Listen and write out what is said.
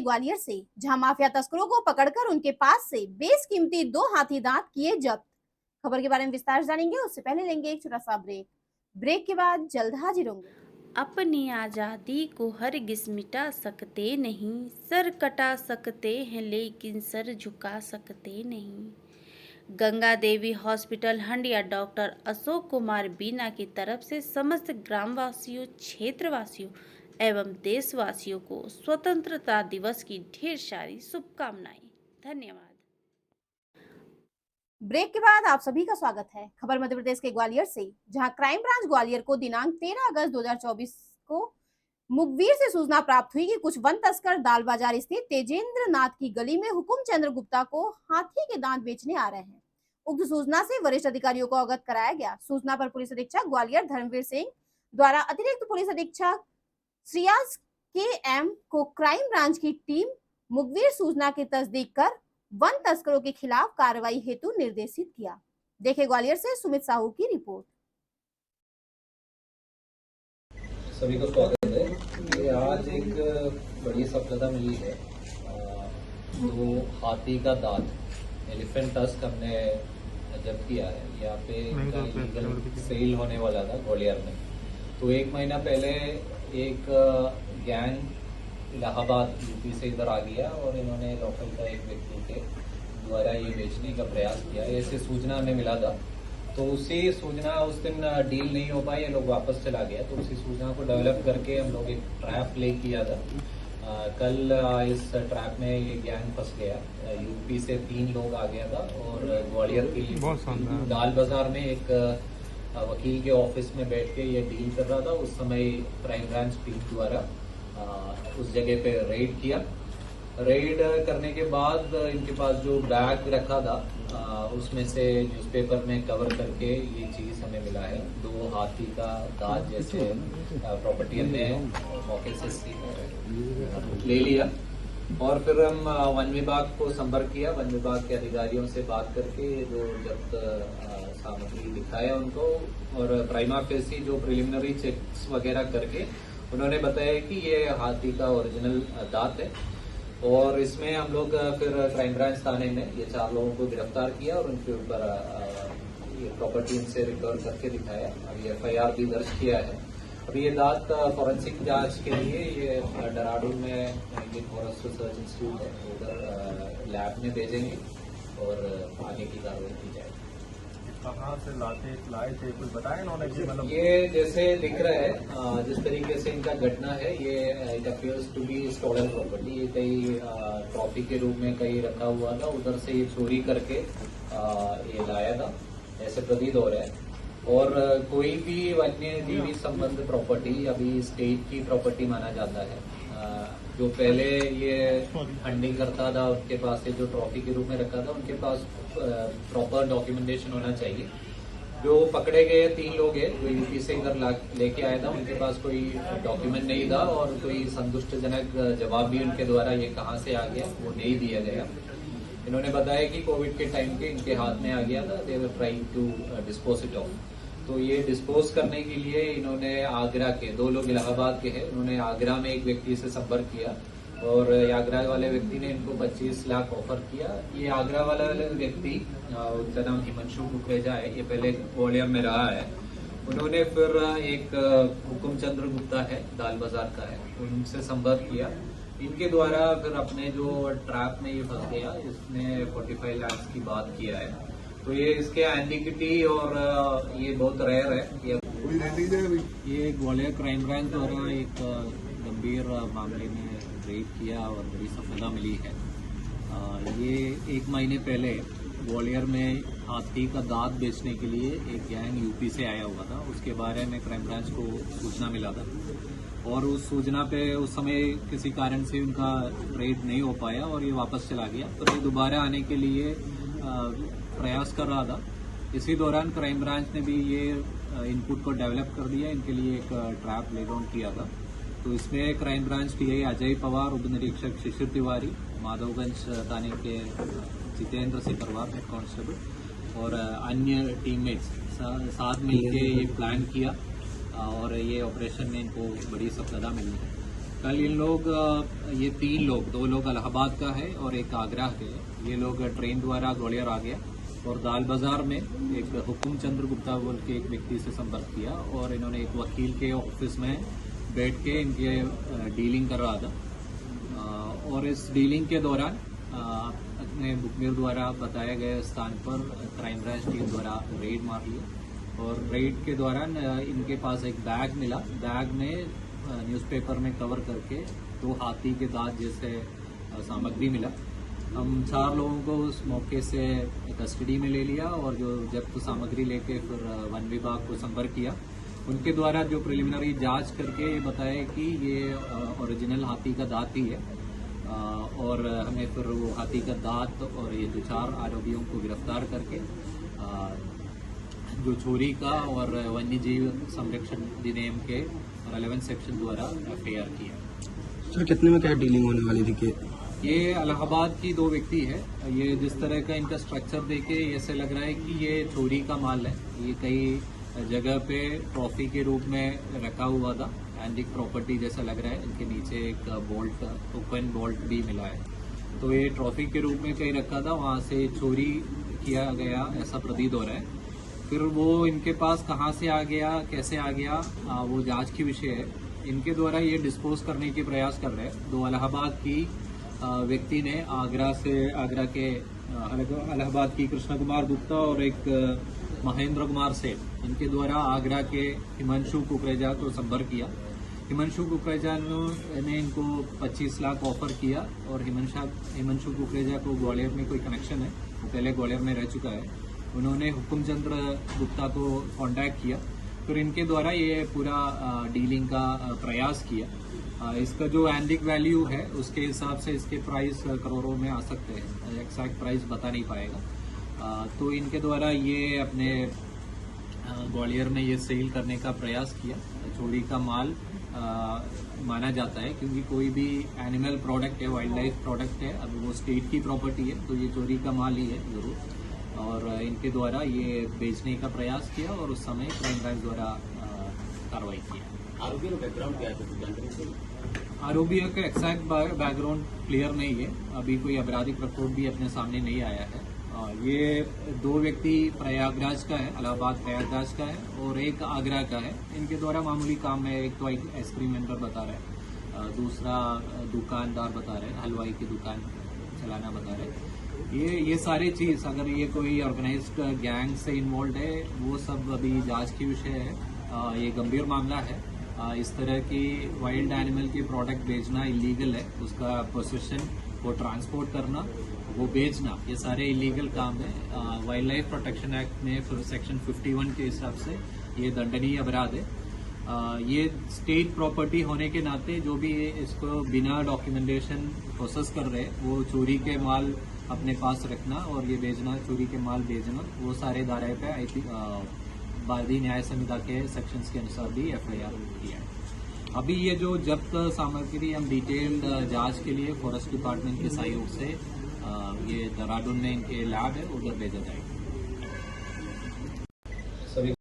ग्वालियर से, जहां माफिया तस्करों को पकड़कर उनके पास से बेशकीमती 2 हाथी दांत किए जब्त। खबर के बारे में विस्तार जानेंगे, उससे पहले लेंगे एक छोटा सा ब्रेक के बाद जल्द हाजिर होंगे। अपनी आज़ादी को हरगिज़ मिटा सकते नहीं, सर कटा सकते हैं लेकिन सर झुका सकते नहीं। गंगा देवी हॉस्पिटल हंडिया डॉक्टर अशोक कुमार बीना की तरफ से समस्त ग्रामवासियों, क्षेत्रवासियों एवं देशवासियों को स्वतंत्रता दिवस की ढेर सारी शुभकामनाएं। धन्यवाद। ब्रेक के बाद आप सभी का स्वागत है। खबर मध्य प्रदेश के ग्वालियर से, जहां क्राइम ब्रांच ग्वालियर को दिनांक 13 अगस्त 2024 को मुखबिर से सूचना प्राप्त हुई कि कुछ वन तस्कर दाल बाजार स्थित तेजेंद्र नाथ की गली में हुकुम चंद्र गुप्ता को हाथी के दांत बेचने आ रहे हैं। उक्त सूचना से वरिष्ठ अधिकारियों को अवगत कराया गया। सूचना पर पुलिस अधीक्षक ग्वालियर धर्मवीर सिंह द्वारा अतिरिक्त पुलिस अधीक्षक श्रियाज के एम को क्राइम ब्रांच की टीम मुखबिर सूचना की तस्दीक कर वन तस्करों के खिलाफ कार्रवाई हेतु निर्देशित किया। देखे ग्वालियर से सुमित साहू की रिपोर्ट। सभी को स्वागत है। ये आज एक बड़ी सफलता मिली है। तो हाथी का दांत एलिफेंट टस्क हमने जब्त किया है। यहाँ पे इलीगल सेल होने वाला था ग्वालियर में। तो 1 महीना पहले एक गैंग इलाहाबाद यूपी से इधर आ गया और इन्होंने लोकल का एक व्यक्ति के द्वारा ये बेचने का प्रयास किया। ऐसे सूचना हमें मिला था, तो उसी सूचना उस दिन डील नहीं हो पाई, ये लोग वापस चला गया। तो उसी सूचना को डेवलप करके हम लोग एक ट्रैप प्ले किया था। कल इस ट्रैप में ये गैंग फंस गया। यूपी से 3 लोग आ गया था और ग्वालियर की दाल बाजार में एक वकील के ऑफिस में बैठ के ये डील कर रहा था। उस समय क्राइम ब्रांच टीम द्वारा उस जगह पे रेड किया। रेड करने के बाद इनके पास जो बैग रखा था उसमें से न्यूज़पेपर में कवर करके ये चीज हमें मिला है। 2 हाथी का दांत जैसे प्रॉपर्टी हमने मौके से ले लिया और फिर हम वन विभाग को संपर्क किया। वन विभाग के अधिकारियों से बात करके जो जब्त सामग्री दिखाया उनको और प्राइमा फेसी जो प्रिलिमिनरी चेक्स वगैरह करके उन्होंने बताया कि ये हाथी का ओरिजिनल दांत है। और इसमें हम लोग फिर क्राइम ब्रांच थाने में ये 4 लोगों को गिरफ्तार किया और उनके ऊपर ये प्रॉपर्टी इनसे रिकवर करके दिखाया। अभी FIR भी दर्ज किया है। अभी ये दांत फॉरेंसिक जांच के लिए ये डेहराडून में इंडियन फॉरेस्ट रिसर्च इंस्टीट्यूट है, उधर लैब में भेजेंगे और आगे की कार्रवाई की जाएगी। कहाँ से लाए थे कुछ बताया इन्होंने? मतलब ये जैसे दिख रहा है, जिस तरीके से इनका घटना है, ये it appears to be stolen property. ये कहीं ट्रॉफी के रूप में कहीं रखा हुआ था, उधर से ये चोरी करके ये लाया था, ऐसे प्रतीत हो रहा है। और कोई भी वन्य जीवी संबंध प्रॉपर्टी अभी स्टेट की प्रॉपर्टी माना जाता है। जो पहले ये फंडिंग करता था उनके पास से जो ट्रॉफी के रूप में रखा था उनके पास प्रॉपर डॉक्यूमेंटेशन होना चाहिए। जो पकड़े गए 3 लोग हैं जो यूपी से इधर लेके आया था, उनके पास कोई डॉक्यूमेंट नहीं था और कोई संतुष्टजनक जवाब भी उनके द्वारा ये कहाँ से आ गया वो नहीं दिया गया। इन्होंने बताया कि कोविड के टाइम पे इनके हाथ में आ गया था, they were trying to dispose it of. तो ये डिस्पोज करने के लिए इन्होंने आगरा के 2 लोग इलाहाबाद के हैं, उन्होंने आगरा में एक व्यक्ति से संपर्क किया और आगरा वाले व्यक्ति ने इनको 25 लाख ऑफर किया। ये आगरा वाला व्यक्ति, उनका नाम हिमांशु कुकरेजा है, ये पहले ग्वालियर में रहा है। उन्होंने फिर एक हुकुम चंद्र गुप्ता है, दाल बाजार का है, उनसे संपर्क किया। इनके द्वारा फिर अपने जो ट्रैप में ये फंस गया, इसने 45 लाख की बात किया है। तो ये इसके एंटिक्विटी और ये बहुत रेयर है। ये ग्वालियर क्राइम ब्रांच द्वारा एक गंभीर मामले में रेड किया और बड़ी सफलता मिली है। ये 1 महीने पहले ग्वालियर में हाथी का दांत बेचने के लिए एक गैंग यूपी से आया हुआ था। उसके बारे में क्राइम ब्रांच को सूचना मिला था और उस सूचना पे उस समय किसी कारण से उनका रेड नहीं हो पाया और ये वापस चला गया। तो ये दोबारा आने के लिए प्रयास कर रहा था। इसी दौरान क्राइम ब्रांच ने भी ये इनपुट को डेवलप कर दिया, इनके लिए एक ट्रैप ले डाउन किया था। तो इसमें crime branch TI Ajay Pawar, उप निरीक्षक शिशिर तिवारी, माधवगंज थाने के जितेंद्र सिकरवार हेड कांस्टेबल और अन्य टीममेट्स साथ मिलकर ये प्लान किया और ये ऑपरेशन में इनको बड़ी सफलता मिली है। कल इन लोग ये 3 लोग, 2 लोग इलाहाबाद का है और एक आगरा के है। ये लोग ट्रेन द्वारा ग्वालियर आ गया और दाल बाजार में एक हुकुम चंद्र गुप्ता बोल के एक व्यक्ति से संपर्क किया और इन्होंने एक वकील के ऑफिस में बैठ के इनके डीलिंग कर रहा था और इस डीलिंग के दौरान अपने मुखबिर द्वारा बताए गए स्थान पर क्राइम ब्रांच टीम द्वारा रेड मार लिया और रेड के दौरान इनके पास एक बैग मिला। बैग में न्यूज़पेपर में कवर करके 2 हाथी के दांत जैसे सामग्री मिला। हम 4 लोगों को उस मौके से कस्टडी में ले लिया और जो जब्त सामग्री लेके फिर वन विभाग को संपर्क किया। उनके द्वारा जो प्रिलिमिनरी जांच करके ये बताया कि ये ओरिजिनल हाथी का दांत ही है और हमें फिर वो हाथी का दांत और ये 4 आरोपियों को गिरफ्तार करके जो चोरी का और वन्य जीव संरक्षण अधिनियम के 11 सेक्शन द्वारा FIR किया। सर कितने में क्या डीलिंग होने वाली थी? ये इलाहाबाद की 2 व्यक्ति है। ये जिस तरह का इनका स्ट्रक्चर देखे ऐसे लग रहा है कि ये चोरी का माल है। ये कई जगह पे ट्रॉफी के रूप में रखा हुआ था। एंटिक प्रॉपर्टी जैसा लग रहा है। इनके नीचे एक बोल्ट, ओपन बोल्ट भी मिला है। तो ये ट्रॉफी के रूप में कहीं रखा था, वहाँ से चोरी किया गया ऐसा प्रतीत हो रहा है। फिर वो इनके पास कहाँ से आ गया, कैसे आ गया, वो जांच की विषय है। इनके द्वारा ये डिस्पोज करने के प्रयास कर रहे हैं। 2 इलाहाबाद की व्यक्ति ने आगरा के इलाहाबाद की कृष्ण कुमार गुप्ता और एक महेंद्र कुमार सेठ, इनके द्वारा आगरा के हिमांशु कुकरेजा को संपर्क किया। हिमांशु कुकरेजा ने इनको 25 लाख ऑफर किया और हिमांशु कुकरेजा को ग्वालियर में कोई कनेक्शन है, वो पहले ग्वालियर में रह चुका है। उन्होंने हुकुम चंद्र गुप्ता को कांटेक्ट किया, फिर इनके द्वारा ये पूरा डीलिंग का प्रयास किया। इसका जो एंटिक वैल्यू है उसके हिसाब से इसके प्राइस करोड़ों में आ सकते हैं। एक्जैक्ट प्राइस बता नहीं पाएगा। तो इनके द्वारा ये अपने ग्वालियर में ये सेल करने का प्रयास किया। चोरी का माल माना जाता है क्योंकि कोई भी एनिमल प्रोडक्ट है, वाइल्ड लाइफ प्रोडक्ट है, अब वो स्टेट की प्रॉपर्टी है तो ये चोरी का माल ही है जरूर। और इनके द्वारा ये बेचने का प्रयास किया और उस समय क्राइम ब्रांच द्वारा कार्रवाई किया। आरोपियों का बैकग्राउंड क्या है? आरोपियों का एक्जैक्ट बैकग्राउंड क्लियर नहीं है। अभी कोई आपराधिक रिपोर्ट भी अपने सामने नहीं आया है। ये 2 व्यक्ति प्रयागराज का है, इलाहाबाद प्रयागराज का है और एक आगरा का है। इनके द्वारा मामूली काम है। एक तो आइसक्रीम वेंडर बता रहे हैं, दूसरा दुकानदार बता रहे हैं, हलवाई की दुकान चलाना बता रहे हैं। ये सारी चीज अगर ये कोई ऑर्गेनाइज्ड गैंग से इन्वॉल्व है वो सब अभी जांच की विषय है। ये गंभीर मामला है। इस तरह की वाइल्ड एनिमल के प्रोडक्ट बेचना इलीगल है। उसका पोसेशन, वो ट्रांसपोर्ट करना, वो बेचना, ये सारे इलीगल काम है। वाइल्ड लाइफ प्रोटेक्शन एक्ट में फिर सेक्शन 51 के हिसाब से ये दंडनीय अपराध है। ये स्टेट प्रॉपर्टी होने के नाते जो भी इसको बिना डॉक्यूमेंटेशन प्रोसेस कर रहे हैं वो चोरी के माल अपने पास रखना और ये बेचना, चोरी के माल बेचना, वो सारे धाराएं पे भारतीय न्याय संहिता के सेक्शंस के अनुसार भी FIR किया है। अभी ये जो जब्त सामग्री हम डिटेल्ड जांच के लिए फॉरेस्ट डिपार्टमेंट के सहयोग से ये देहरादून में इनके लैब है, उधर भेजा जाएगा।